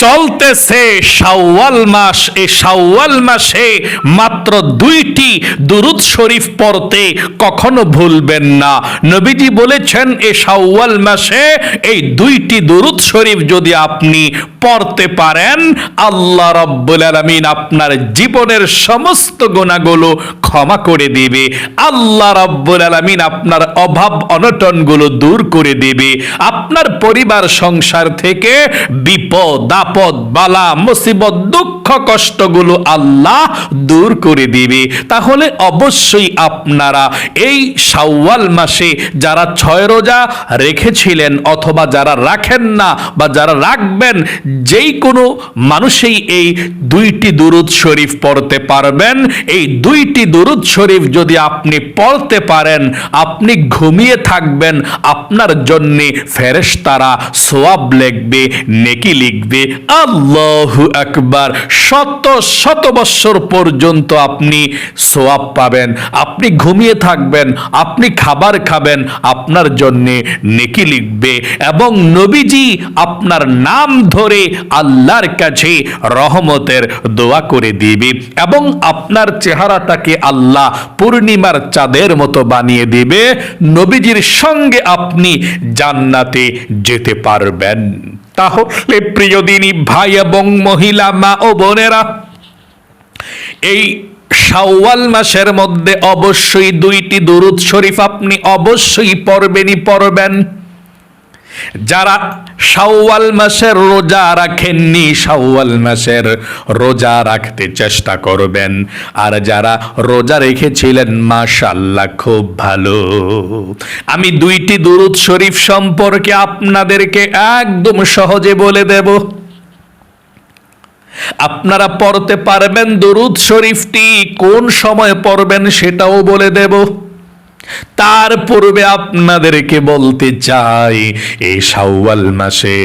চলতেছে শাওয়াল মাস। এই শাওয়াল মাসে মাত্র 2টি দুরূদ শরীফ পড়তে কখনো ভুলবেন না। নবীজি বলেছেন এই শাওয়াল মাসে এই 2টি দুরূদ শরীফ যদি আপনি পড়তে পারেন, আল্লাহ রাব্বুল আলামিন আপনার জীবনের সমস্ত গুনাহগুলো ক্ষমা করে দিবে। আল্লাহ রাব্বুল আলামিন আপনার অভাব অনটনগুলো দূর করে দিবে। আপনার পরিবার সংসার থেকে বিপদ আপদ বালা মুসিবত দুঃখ কষ্টগুলো আল্লাহ দূর করে দিবে। তাহলে অবশ্যই আপনারা এই শাওয়াল মাসে যারা 6 রোজা রেখেছিলেন অথবা যারা রাখেন না বা যারা রাখবেন, যেই কোনো মানুষই এই 2টি দুরূদ শরীফ পড়তে পারবেন। এই 2টি দুরূদ শরীফ যদি আপনি পড়তে পারেন, আপনি ঘুমিয়ে থাকবেন, আপনার জন্য ফেরেশতারা সওয়াব লিখবে, নেকি লিখবে। আল্লাহু আকবার। শত শত বৎসর পর্যন্ত আপনি সওয়াব পাবেন। আপনি ঘুমিয়ে থাকবেন, আপনি খাবার খাবেন, আপনার জন্য নেকি লিখবে এবং নবীজি আপনার নাম ধরে আল্লাহর কাছে রহমতের দোয়া করে দিবে এবং আপনার চেহারাটাকে আল্লাহ পূর্ণিমার চাঁদের মতো বানিয়ে দিবে। নবীজির সঙ্গে আপনি জান্নাতে যেতে পারবেন। তাহলে প্রিয় দিনী ভাই এবং মহিলা মা ও বোনেরা, এই শাওয়াল মাসের মধ্যে অবশ্যই 2টি দুরূদ শরীফ আপনি অবশ্যই পড়বেন। যারা শাওয়াল মাসের রোজা রাখেননি, শাওয়াল মাসের রোজা রাখতে চেষ্টা করবেন। আর যারা রোজা রেখেছিলেন, মাশাআল্লাহ খুব ভালো। আমি 2টি দুরূদ শরীফ সম্পর্কে আপনাদেরকে একদম সহজে বলে দেব। আপনারা পড়তে পারবেন। দুরূদ শরীফটি কোন সময় পড়বেন সেটাও বলে দেব। তার পূর্বে আপনাদেরকে বলতে চাই, এই শাওয়াল মাসে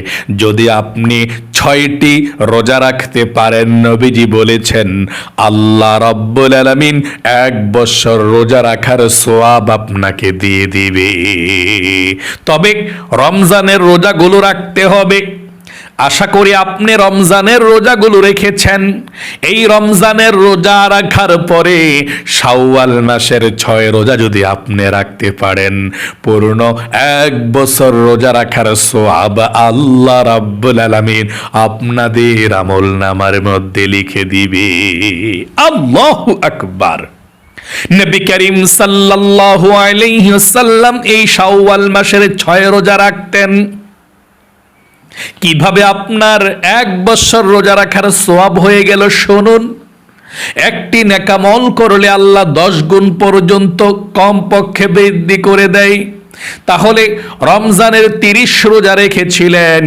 যদি আপনি 6টি রোজা রাখতে পারেন, নবীজি বলেছেন আল্লাহ রাব্বুল আলামিন 1 বছর রোজা রাখার সওয়াব আপনাকে দিয়ে দিবে। তবে রমজানের রোজাগুলো রাখতে হবে। আশা করি আপনি রমজানের রোজাগুলো রেখেছেন। এই রমজানের রোজা রাখার পরে শাওয়াল মাসের 6 রোজা যদি আপনি রাখতে পারেন, পূর্ণ 1 বছর রোজা রাখার সওয়াব আল্লাহ রাব্বুল আলামিন আপনাদের আমলনামার মধ্যে লিখে দিবে। আল্লাহু আকবার। নবী করিম সাল্লাল্লাহু আলাইহি ওয়াসাল্লাম এই শাওয়াল মাসের 6 রোজা রাখতেন। কিভাবে আপনার 1 বছর রোজা রাখার সওয়াব হয়ে গেল শুনুন। একটি নেকামল করলে আল্লাহ 10 গুণ পর্যন্ত কমপক্ষে বৃদ্ধি করে দেয়। তাহলে রমজানের 30 রোজা রেখেছিলেন,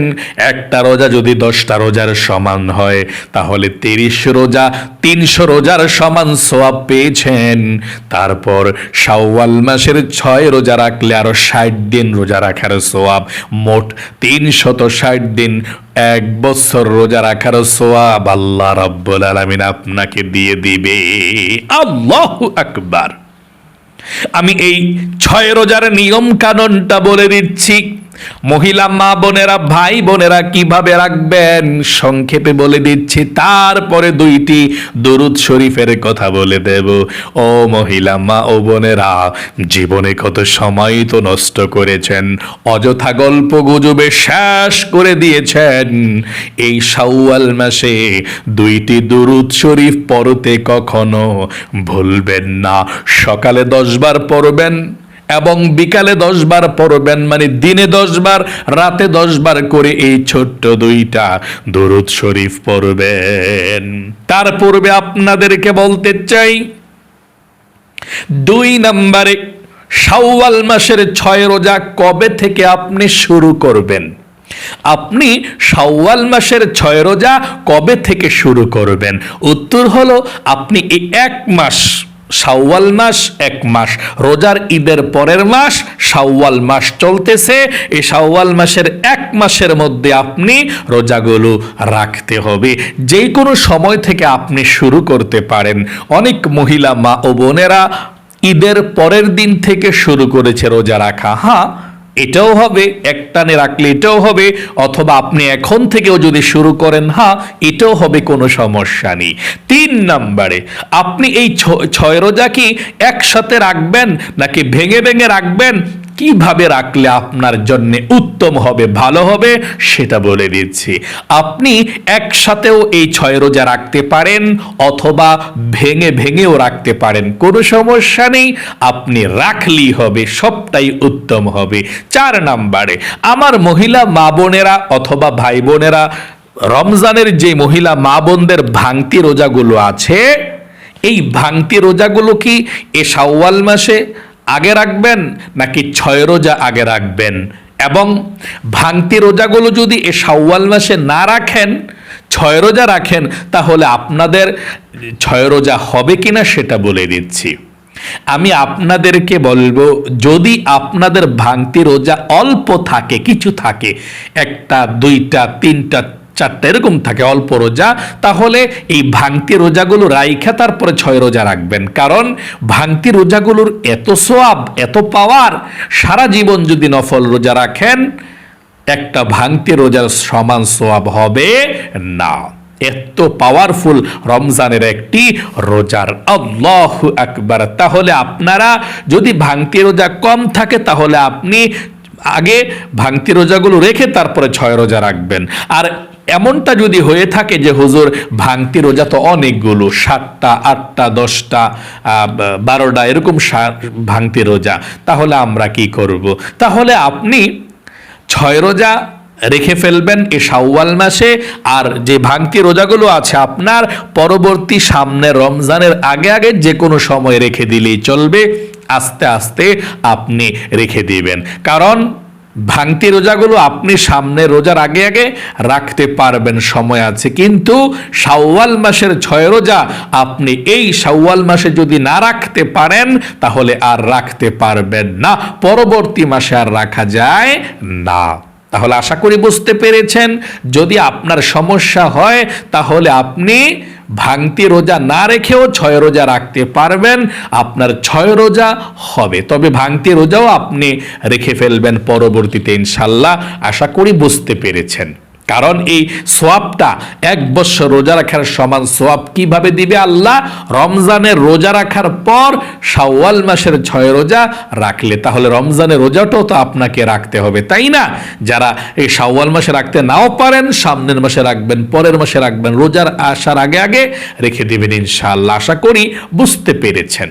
একটা রোজা যদি 10টা রোজার সমান হয়, তাহলে 30 রোজা 300 রোজার সমান সওয়াব পেয়েছেন। তারপর শাওয়াল মাসের 6 রোজা রাখলে আরো 60 দিন রোজা রাখার সওয়াব, মোট 360 দিন 1 বছর রোজা রাখার সওয়াব আল্লাহ রাব্বুল আলামিন আপনাকে দিয়ে দিবে। আল্লাহু আকবার। আমি এই 6 রোজার নিয়ম কানুনটা বলে দিচ্ছি। মহিলা মা বোনেরা ভাই বোনেরা কিভাবে রাখবেন সংক্ষেপে বলে দিচ্ছি, তারপরে 2টি দুরূদ শরীফের কথা বলে দেব। ও মহিলা মা ও বোনেরা, জীবনে কত সময় তো নষ্ট করেছেন, অযথা গল্প গুজবে শেষ করে দিয়েছেন। এই শাওয়াল মাসে 2টি দুরূদ শরীফ পড়তে কখনো ভুলবেন না। সকালে 10 বার পড়বেন এবং বিকালে 10 বার পড়বেন, মানে দিনে 10 বার রাতে 10 বার করে এই ছোট্ট 2টা দুরূদ শরীফ পড়বেন। তার পূর্বে আপনাদেরকে বলতে চাই, 2 নম্বরে শাওয়াল মাসের 6 রোজা কবে থেকে আপনি শুরু করবেন? আপনি শাওয়াল মাসের 6 রোজা কবে থেকে শুরু করবেন? উত্তর হলো আপনি এই 1 মাস, শাওয়াল মাস 1 মাস, রোজার ঈদের পরের মাস শাওয়াল মাস চলতেছে। এই শাওয়াল মাসের 1 মাসের মধ্যে আপনি রোজাগুলো রাখতে হবে। যে কোনো সময় থেকে আপনি শুরু করতে পারেন। অনেক মহিলা মা ও বোনেরা ঈদের পরের দিন থেকে শুরু করেছে রোজা রাখা। হ্যাঁ, এটাও হবে, একটানে রাখলে এটাও হবে, অথবা আপনি এখন থেকেও যদি শুরু করেন, হ্যাঁ এটাও হবে, কোনো সমস্যা নেই। 3 নম্বরে, আপনি এই 6 রোজা কি একসাথে রাখবেন নাকি ভেঙে ভেঙে রাখবেন? কিভাবে রাখলে আপনার জন্য উত্তম হবে, ভালো হবে, সেটা বলে দিচ্ছি। আপনি একসাথেও এই 6 রোজা রাখতে পারেন অথবা ভেঙে ভেঙেও রাখতে পারেন, কোনো সমস্যা নেই, আপনি রাখলেই হবে, সবটাই উত্তম হবে। 4 নম্বরে, আমার মহিলা মা বোনেরা অথবা ভাই বোনেরা, রমজানের যে মহিলা মা বোনদের ভাঙতি রোজাগুলো আছে, এই ভাঙতি রোজাগুলো কি এ শাওয়াল মাসে আগে রাখবেন নাকি 6 রোজা আগে রাখবেন? এবং ভাঙতি রোজাগুলো যদি এ শাওয়াল মাসে না রাখেন, 6 রোজা রাখেন, তাহলে আপনাদের 6 রোজা হবে কিনা সেটা বলে দিচ্ছি। আমি আপনাদেরকে বলবো, যদি আপনাদের ভাঙতি রোজা অল্প থাকে, কিছু থাকে, 1টা 2টা 3টা 4টা এরকম থাকে অল্প রোজা, তাহলে এই ভাঙতি রোজাগুলো রাইখা তারপরে 6 রোজা রাখবেন। কারণ ভাঙতি রোজাগুলোর এত সোয়াব, এত পাওয়ার, সারা জীবন যদি নফল রোজা রাখেন একটা ভাঙতি রোজার সমান সোয়াব হবে না। এত পাওয়ারফুল রমজানের একটি রোজার, আল্লাহু আকবার। তাহলে আপনারা যদি ভাঙতি রোজা কম থাকে, তাহলে আপনি আগে ভাঙতি রোজাগুলো রেখে তারপরে 6 রোজা রাখবেন। আর এমনটা যদি হয়ে থাকে যে হুজুর ভাঙতি রোজা তো অনেকগুলো, 7টা 8টা 10টা 12টা এরকম ভাঙতি রোজা, তাহলে আমরা কি করব? তাহলে আপনি 6 রোজা রেখে ফেলবেন এ শাওয়াল মাসে, আর যে ভাঙতি রোজাগুলো আছে আপনার পরবর্তী সামনে রমজানের আগে আগে যে কোনো সময় রেখে দিলেই চলবে, আস্তে আস্তে আপনি রেখে দিবেন। কারণ ভাঙতি রোজাগুলো আপনি সামনে রোজার আগে আগে রাখতে পারবেন, সময় আছে। কিন্তু শাওয়াল মাসের 6 রোজা আপনি এই শাওয়াল মাসে যদি না রাখতে পারেন, তাহলে আর রাখতে পারবেন না, পরবর্তী মাসে আর রাখা যায় না। তাহলে আশা করি বুঝতে পেরেছেন। যদি আপনার সমস্যা হয়, তাহলে আপনি ভাঙতি রোজা না রেখেও 6 রোজা রাখতে পারবেন, আপনার 6 রোজা হবে। তবে ভাঙতি রোজাও আপনি রেখে ফেলবেন পরবর্তীতে ইনশাল্লাহ। আশা করি বুঝতে পেরেছেন। কারণ এই সোয়াবটা 1 বছর রোজা রাখার সমান সোয়াব কিভাবে দিবে আল্লাহ? রমজানের রোজা রাখার পর শাওয়াল মাসের 6 রোজা রাখলে, তাহলে রমজানের রোজাটাও তো আপনাকে রাখতে হবে, তাই না? যারা এই শাওয়াল মাসে রাখতে নাও পারেন, সামনের মাসে রাখবেন, পরের মাসে রাখবেন, রোজার আসার আগে আগে রেখে দিবেন ইনশাআল্লাহ। আশা করি বুঝতে পেরেছেন।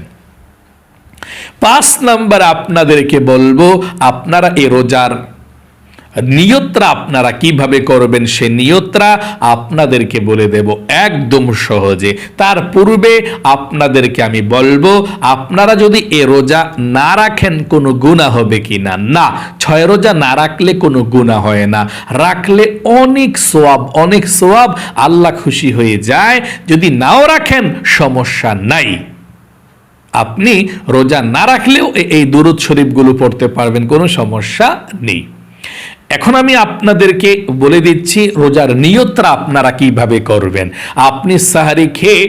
5 নম্বর আপনাদেরকে বলবো, আপনারা এই রোজার নিয়তটা আপনারা কিভাবে করবেন, সে নিয়তটা আপনাদেরকে বলে দেব একদম সহজে। তার পূর্বে আপনাদেরকে আমি বলবো, আপনারা যদি এ রোজা না রাখেন কোনো গুনাহ হবে কিনা? না, 6 রোজা না রাখলে কোনো গুনাহ হয় না, রাখলে অনেক সোয়াব, অনেক সোয়াব, আল্লাহ খুশি হয়ে যায়। যদি নাও রাখেন সমস্যা নাই, আপনি রোজা না রাখলেও এই দুরূদ শরীফগুলো পড়তে পারবেন, কোনো সমস্যা নেই। এখন আমি আপনাদেরকে বলে দিচ্ছি রোজার নিয়তটা আপনারা কিভাবে করবেন। আপনি সাহারি খেয়ে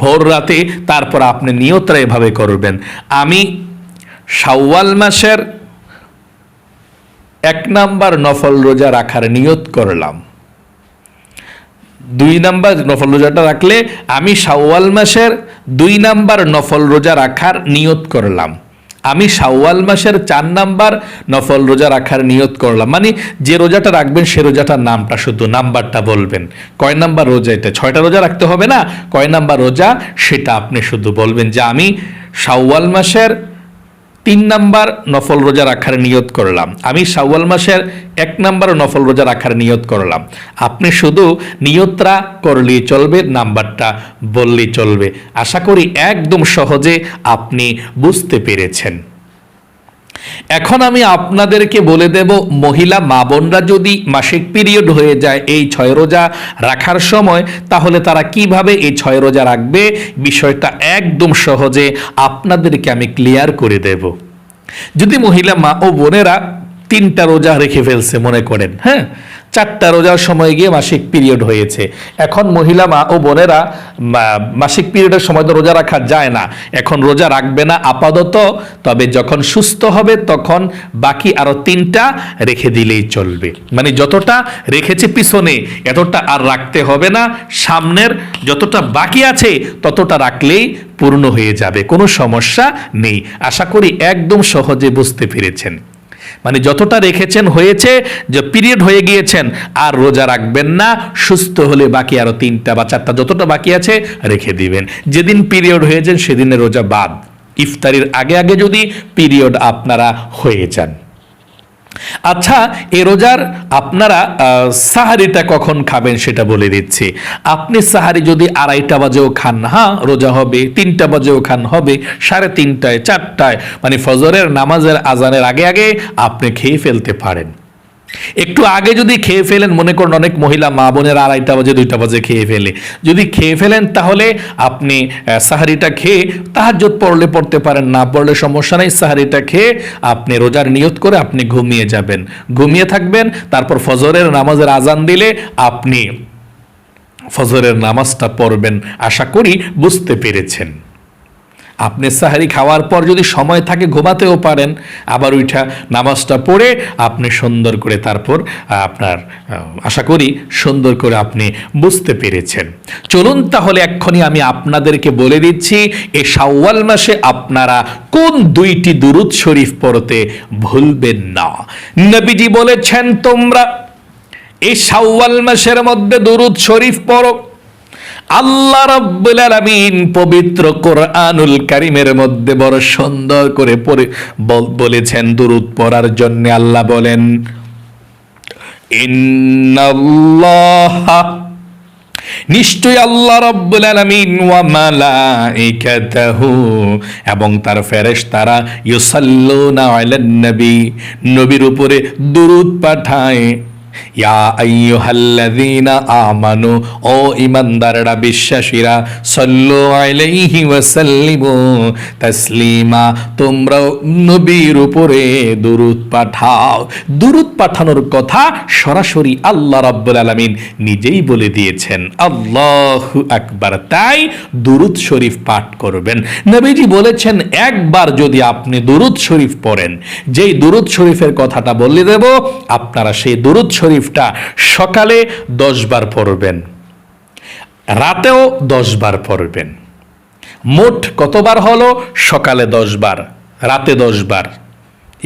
ভোর রাতে তারপর আপনি নিয়তটা এভাবে করবেন। আমি শাওয়াল মাসের 1 নাম্বার নফল রোজা রাখার নিয়ত করলাম। 2 নাম্বার নফল রোজাটা রাখলে আমি শাওয়াল মাসের 2 নাম্বার নফল রোজা রাখার নিয়ত করলাম। আমি শাওয়াল মাসের 4 নাম্বার নফল রোজা রাখার নিয়ত করলাম। মানে যে রোজাটা রাখবেন সে রোজাটার নামটা, শুধু নাম্বারটা বলবেন, কয় নাম্বার রোজা এটা, 6টা রোজা রাখতে হবে না, কয় নাম্বার রোজা সেটা আপনি শুধু বলবেন যে আমি শাওয়াল মাসের 3 নাম্বার নফল রোজা রাখার নিয়ত করলাম, আমি শাওয়াল মাসের 1 নাম্বার নফল রোজা রাখার নিয়ত করলাম। আপনি শুধু নিয়তটা করলেই চলবে, নাম্বারটা বললেই চলবে। আশা করি একদম সহজে আপনি বুঝতে পেরেছেন। এখন আমি আপনাদেরকে বলে দেব, মহিলা মা বোনরা যদি মাসিক পিরিয়ড হয়ে যায় এই 6 রোজা রাখার সময়, তাহলে তারা কিভাবে এই 6 রোজা রাখবে, বিষয়টা একদম সহজে আপনাদেরকে আমি ক্লিয়ার করে দেব। যদি মহিলা মা ও বোনেরা 3টা রোজা রেখে ফেলছে মনে করেন, হ্যাঁ, 4টা রোজার সময় গিয়ে মাসিক পিরিয়ড হয়েছে। এখন মহিলা মা ও বোনেরা মাসিক পিরিয়ডের সময় তো রোজা রাখা যায় না, এখন রোজা রাখবে না আপাতত, তবে যখন সুস্থ হবে তখন বাকি আরো 3টা রেখে দিলেই চলবে। মানে যতটা রেখেছে পিছনে এতটা আর রাখতে হবে না, সামনের যতটা বাকি আছে ততটা রাখলেই পূর্ণ হয়ে যাবে, কোনো সমস্যা নেই। আশা করি একদম সহজে বুঝতে পেরেছেন। মানে যতটা রেখেছেন হয়েছে, যে পিরিয়ড হয়ে গিয়েছেন আর রোজা রাখবেন না, সুস্থ হলে বাকি আরো 3টা বা 4টা যতটা বাকি আছে রেখে দিবেন। যেদিন পিরিয়ড হয়েছেন সেদিনে রোজা বাদ, ইফতারির আগে আগে যদি পিরিয়ড আপনারা হয়ে যান। আচ্ছা, এই রোজার আপনারা সাহারিটা কখন খাবেন সেটা বলে দিচ্ছি। আপনি সাহারি যদি 2:30 বাজেও খান, হ্যাঁ রোজা হবে, 3টা বাজেও খান হবে, 3:30টায় 4টায়, মানে ফজরের নামাজের আজানের আগে আগে আপনি খেয়ে ফেলতে পারেন। একটু আগে যদি খেয়ে ফেলেন, মনে করুন অনেক মহিলা মা বোনের 2:30 বাজে 2টা বাজে খেয়ে ফেলে, যদি খেয়ে ফেলেন তাহলে আপনি সাহারিটা খেয়ে তাহাজ্জুদ পড়লে পড়তে পারেন, না পড়লে সমস্যা নেই। সাহারিটা খেয়ে আপনি রোজার নিয়ত করে আপনি ঘুমিয়ে যাবেন, ঘুমিয়ে থাকবেন। তারপর ফজরের নামাজের আজান দিলে আপনি ফজরের নামাজটা পড়বেন। আশা করি বুঝতে পেরেছেন। আপনি সাহারি খাওয়ার পর যদি সময় থাকে ঘুমাতেও পারেন, আবার উঠা নামাজটা পড়ে আপনি সুন্দর করে তারপর আপনার আশা করি সুন্দর করে আপনি বুঝতে পেরেছেন। চলুন তাহলে এক্ষুনি আমি আপনাদেরকে বলে দিচ্ছি এই শাওয়াল মাসে আপনারা কোন 2টি দুরূদ শরীফ পড়তে ভুলবেন না। নবীজি বলেছেন তোমরা এই শাওয়াল মাসের মধ্যে দুরূদ শরীফ পড়ো। আল্লাহ রাব্বুল আলামিন পবিত্র কোরআনুল কারীমের মধ্যে বড় সুন্দর করে বলেছেন দুরূদ পড়ার জন্য। আল্লাহ বলেন, ইন্নাল্লাহা, নিশ্চয় আল্লাহ রাব্বুল আলামিন, ওয়া মালাইকাতাহু, এবং তার ফেরেশতারা, ইউসাল্লুনা আলান নবী, নবীর উপরে দুরূদ পাঠায়। ইয়া আইয়ুহাল্লাযীনা আমানু, ও ঈমানদাররা বিশ্বাসীরা, সাল্লু আলাইহি ওয়া সাল্লিমু তাসলিমা, তোমরাও নবীর উপরে দুরূদ পাঠাও। দুরূদ পাঠানোর কথা সরাসরি আল্লাহ রাব্বুল আলামিন নিজেই বলে দিয়েছেন। আল্লাহু আকবার। তাই দুরূদ শরীফ পাঠ করবেন। নবীজি বলেছেন একবার যদি আপনি দুরূদ শরীফ পড়েন, যেই দুরূদ শরীফের কথাটা বলে দেব, আপনারা সেই দুরূদ শরীফটা সকালে 10 বার পড়বেন, রাতেও 10 বার পড়বেন। মোট কতবার হলো? সকালে 10 বার, রাতে 10 বার।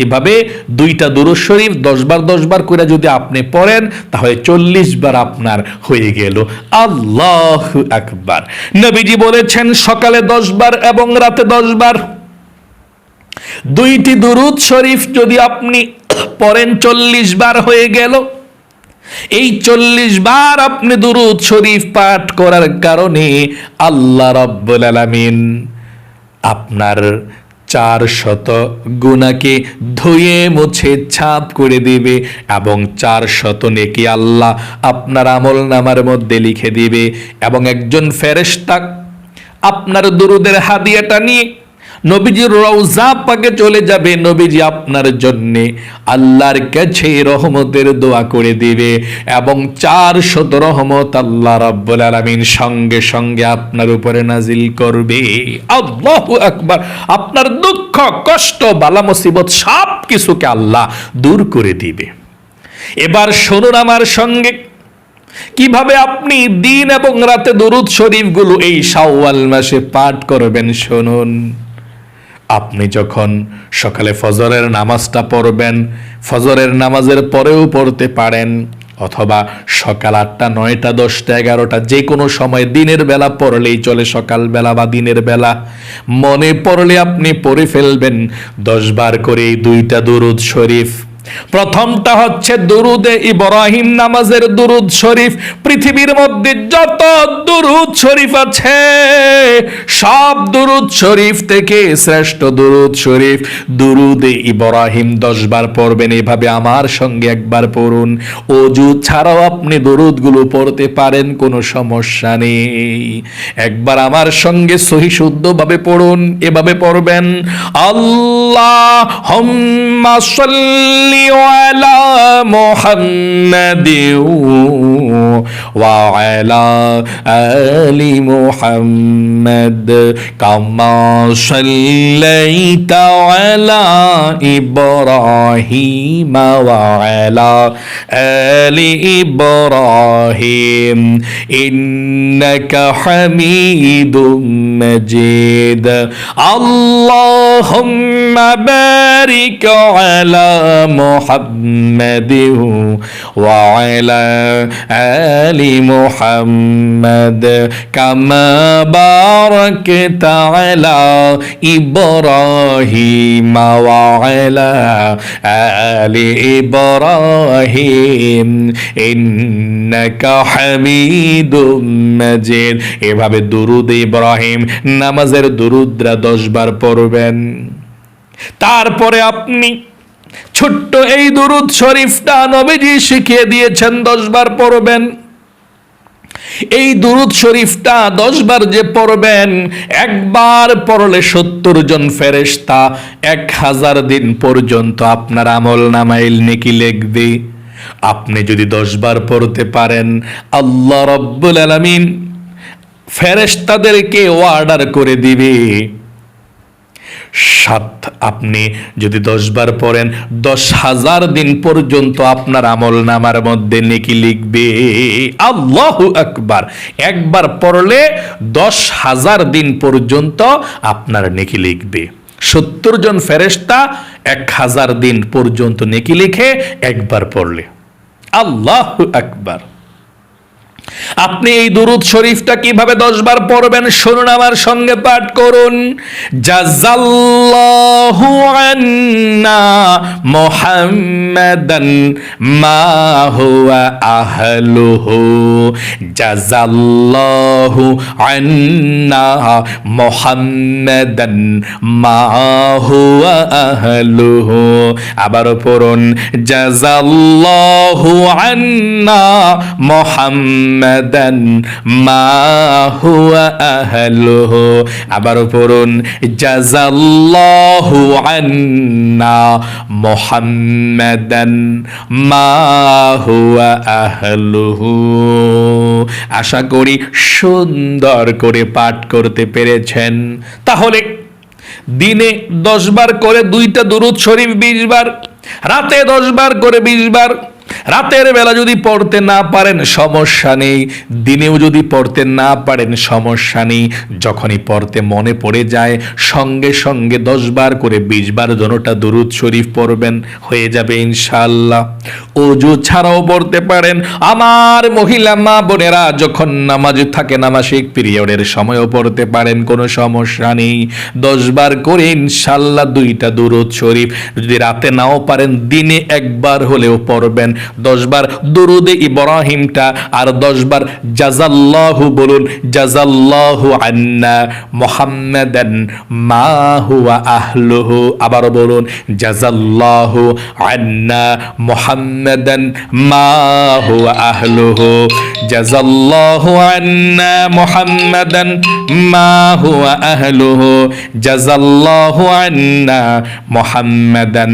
এভাবে 2টা দুরূদ শরীফ 10 বার 10 বার করে যদি আপনি পড়েন তাহলে 40 বার আপনার হয়ে গেল। আল্লাহু আকবার। নবীজি বলেছেন সকালে 10 বার এবং রাতে 10 বার। 2টি দুরূদ শরীফ যদি আপনি পড়েন 40 বার হয়ে গেল। এই 40 বার আপনি দুরূদ শরীফ পাঠ করার কারণে আল্লাহ রাব্বুল আলামিন আপনার 400 গুনাহকে ধুয়ে মুছে ছাপ করে দিবে এবং 400 নেকি আল্লাহ আপনার আমলনামার মধ্যে লিখে দিবে। এবং একজন ফেরেশতা আপনার দুরূদের হাদিয়াটা নিয়ে নবীজির রওজা পাকে চলে যাবে। নবীজি আপনার জন্য আল্লাহর কাছে রহমতের দোয়া করে দিবে এবং 400 রহমত আল্লাহ রাব্বুল আলামিন সঙ্গে সঙ্গে আপনার উপরে নাজিল করবে। আল্লাহু আকবার। আপনার দুঃখ কষ্ট বালা মুসিবত সব কিছুকে আল্লাহ দূর করে দিবে। এবার শুনুন আমার সঙ্গে কিভাবে আপনি দিন এবং রাতে দুরূদ শরীফগুলো এই শাওয়াল মাসে পাঠ করবেন। শুনুন, আপনি যখন সকালে ফজরের নামাজটা পড়বেন, ফজরের নামাজের পরেও পড়তে পারেন, অথবা সকাল 8টা 9টা 10টা 11টা যে কোনো সময় দিনের বেলা পড়লেই চলে, সকাল বেলা বা দিনের বেলা মনে পড়লে আপনি পড়ে ফেলবেন 10 বার করে 2টা দুরূদ শরীফ। প্রথমটা হচ্ছে দুরুদে ইব্রাহিম নামাজের দুরুদ শরীফ। পৃথিবীর মধ্যে যত দুরুদ শরীফ আছে সব দুরুদ শরীফ থেকে শ্রেষ্ঠ দুরুদ শরীফ দুরুদে ইব্রাহিম 10 বার পড়বেন। এভাবে আমার সঙ্গে একবার পড়ুন। ওযু ছাড়াও আপনি দুরুদগুলো পড়তে পারেন, কোনো সমস্যা নেই। একবার আমার সঙ্গে সহি শুদ্ধভাবে পড়ুন। এভাবে পড়বেন, আল্লাহুম্মা সাল্লি وعلى محمد وعلى آل محمد كما صليت على إبراهيم وعلى آل إبراهيم إنك حميد مجيد اللهم بارك على محمد وعلى آل محمد كما باركت على إبراهيم وعلى آل إبراهيم إنك حميد مجيد। এভাবে দুরুদ ইব্রাহিম নামাজের দুরুদরা 10 বার পড়বেন। তারপরে আপনি ছোট্ট এই দুরুদ শরীফটা নবীজি শিখিয়ে দিয়েছেন 10 বার পড়বেন। এই দুরুদ শরীফটা 10 বার যে পড়বেন, একবার পড়লে 70 জন ফেরেশতা 1000 দিন পর্যন্ত আপনার আমল নামায় নেকি লিখবে। আপনি যদি 10 বার পড়তে পারেন, আল্লাহ রাব্বুল আলামিন ফেরেশতাদেরকে অর্ডার করে দিবে, আপনি যদি 10 বার পড়েন 10,000 দিন পর্যন্ত আপনার আমল নামার মধ্যে নেকি লিখবে। আল্লাহু আকবার। একবার পড়লে 10,000 দিন পর্যন্ত আপনার নেকি লিখবে। 70 জন ফেরেশতা 1000 দিন পর্যন্ত নেকি লিখে একবার পড়লে। আল্লাহু আকবার। আপনি এই দুরুদ শরীফটা কিভাবে 10 বার পড়বেন শুনুন, আমার সঙ্গে পাঠ করুন। জাযাল্লাহু আন্না মুহাম্মাদান মা হুয়া আহলুহু। জাযাল্লাহু আন্না মুহাম্মাদান মা হুয়া আহলুহু। আবার পড়ুন, জাযাল্লাহু আন্না মুহাম্মাদান মা হুয়া আহলুহু। আবার পড়ুন, জাযাল্লাহু আন্না মুহাম্মাদান মা হুয়া আহলুহু। আশা করি সুন্দর করে পাঠ করতে পেরেছেন। তাহলে দিনে 10 বার করে 2টা দুরূদ শরীফ 20 বার, রাতে 10 বার করে 20 বার। রাতের বেলা যদি পড়তে না পারেন সমস্যা নেই, দিনেও যদি পড়তে না পারেন সমস্যা নেই। যখনই পড়তে মনে পড়ে যায় সঙ্গে সঙ্গে 10 বার করে 20 বার জনটা দুরূদ শরীফ পড়বেন, হয়ে যাবে ইনশাআল্লাহ। ওযু ছাড়াও পড়তে পারেন। আমার মহিলা মা বোনেরা যখন নামাজ থাকে, নামাজিক পিরিয়ডের সময়ও পড়তে পারেন, কোনো সমস্যা নেই। 10 বার করে ইনশাআল্লাহ 2টা দুরূদ শরীফ। যদি রাতে নাও পারেন দিনে একবার হলেও পড়বেন। 10 বার দুরুদে ইব্রাহিমটা আর 10 বার জাযাল্লাহু বলুন, জাযাল্লাহু আন্না মুহাম্মাদান মা হুয়া আহলুহু। আবার বলুন, জাযাল্লাহু আন্না মুহাম্মাদান মা হুয়া আহলুহু। জাযাল্লাহু আন্না মুহাম্মাদান মা হুয়া আহলুহু। জাযাল্লাহু আন্না মুহাম্মাদান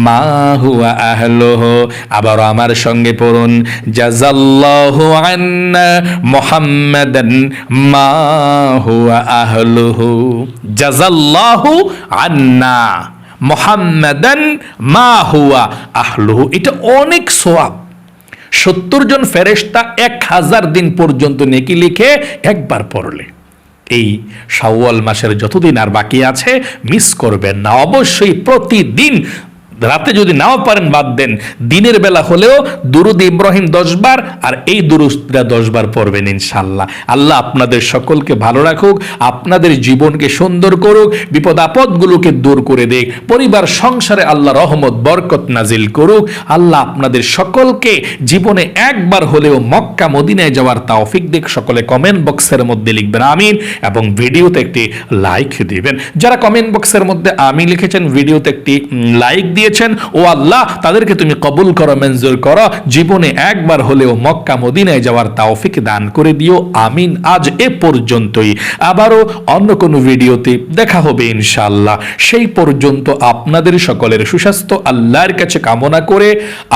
মা হুয়া আহলুহু। আবার আমার সঙ্গে পড়ুন, জাযাল্লাহু আন্না মুহাম্মাদান মা হুয়া আহলুহু। জাযাল্লাহু আন্না মুহাম্মাদান মা হুয়া আহলুহু। এটা অনেক সওয়াব। 70 জন ফেরেশতা 1000 দিন পর্যন্ত নেকি লিখে একবার পড়লে। এই শাওয়াল মাসের যতদিন আর বাকি আছে মিস করবেন না, অবশ্যই প্রতিদিন রাতে যদি নাও পারেন বাদ দেন, দিনের বেলা হলেও দুরুদ ইব্রাহিম 10 বার আর এই দুরুদটা 10 বার পড়বেন ইনশাআল্লাহ। আল্লাহ আপনাদের সকলকে ভালো রাখুক, আপনাদের জীবনকে সুন্দর করুক, বিপদ আপদগুলোকে দূর করে দেখ, পরিবার সংসারে আল্লাহ রহমত বরকত নাজিল করুক। আল্লাহ আপনাদের সকলকে জীবনে একবার হলেও মক্কা মদিনায় যাওয়ার তৌফিক দিক। সকলে কমেন্ট বক্সের মধ্যে লিখবেন আমিন এবং ভিডিওতে একটি লাইক দিবেন। যারা কমেন্ট বক্সের মধ্যে আমিন লিখেছেন, ভিডিওতে একটি লাইক দিয়ে দিয়েছেন, ও আল্লাহ তাদেরকে তুমি কবুল করো, মঞ্জুর করো, জীবনে একবার হলেও মক্কা মদিনায় যাওয়ার তৌফিক দান করে দিও, আমিন। আজ এ পর্যন্তই, আবারও অন্য কোনো ভিডিওতে দেখা হবে ইনশাআল্লাহ। সেই পর্যন্ত আপনাদের সকলের সুস্বাস্থ্য আল্লাহর কাছে কামনা করে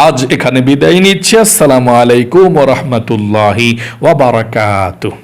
আজ এখানে বিদায় নিচ্ছি। আসসালামু আলাইকুম ওয়া রাহমাতুল্লাহি ওয়া বারাকাতুহু।